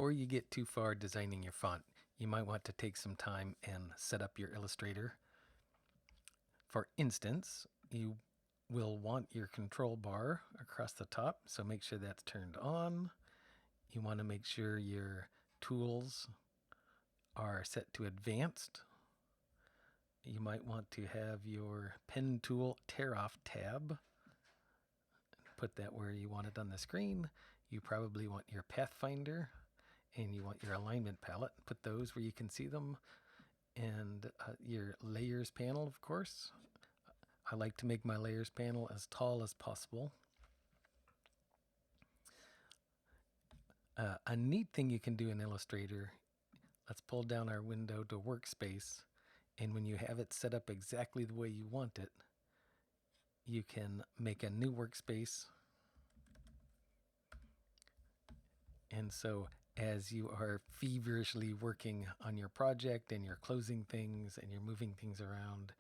Before you get too far designing your font, you might want to take some time and set up your Illustrator. For instance, you will want your control bar across the top, so make sure that's turned on. You want to make sure your tools are set to advanced. You might want to have your pen tool tear off tab. Put that where you want it on the screen. You probably want your pathfinder and you want your alignment palette. Put those where you can see them. And your layers panel, of course. I like to make my layers panel as tall as possible. A neat thing you can do in Illustrator, let's pull down our window to workspace, and when you have it set up exactly the way you want it, you can make a new workspace. And so as you are feverishly working on your project and you're closing things and you're moving things around,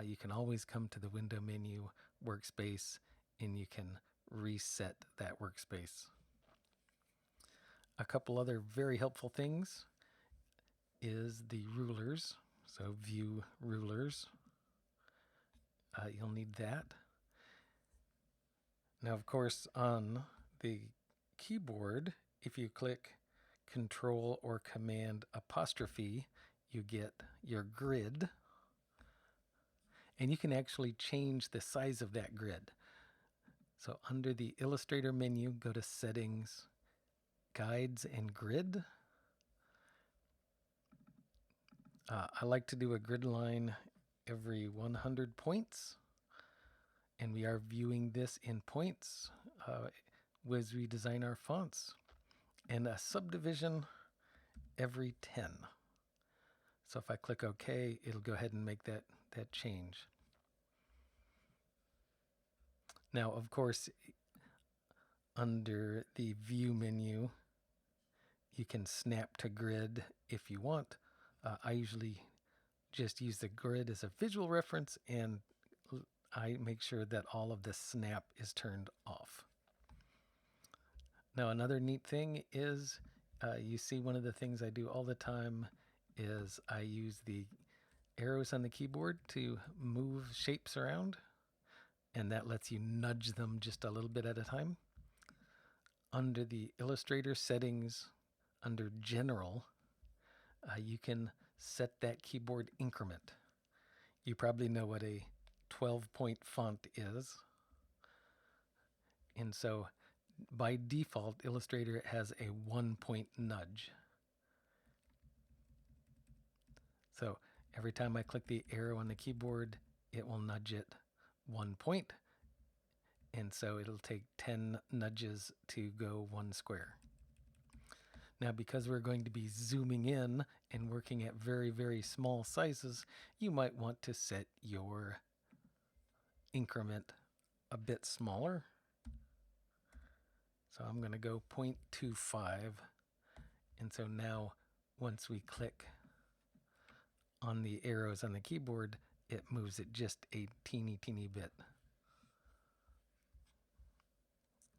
you can always come to the window menu, workspace, and you can reset that workspace. A couple other very helpful things is the rulers. So view rulers. You'll need that. Now, of course, on the keyboard, if you click Control or Command apostrophe, you get your grid. And you can actually change the size of that grid. So under the Illustrator menu, go to Settings, Guides, and Grid. I like to do a grid line every 100 points. And we are viewing this in points as we design our fonts. And a subdivision every 10. So if I click OK, it'll go ahead and make that change. Now, of course, under the View menu, you can snap to grid if you want. I usually just use the grid as a visual reference, and I make sure that all of the snap is turned off. Now, another neat thing is you see one of the things I do all the time is I use the arrows on the keyboard to move shapes around, and that lets you nudge them just a little bit at a time. Under the Illustrator settings, under General, you can set that keyboard increment. You probably know what a 12-point font is. And so by default, Illustrator has a 1-point nudge. So every time I click the arrow on the keyboard, it will nudge it 1 point. And so it'll take 10 nudges to go 1 square. Now, because we're going to be zooming in and working at very, very small sizes, you might want to set your increment a bit smaller. So I'm going to go 0.25. And so now once we click on the arrows on the keyboard, it moves it just a teeny bit.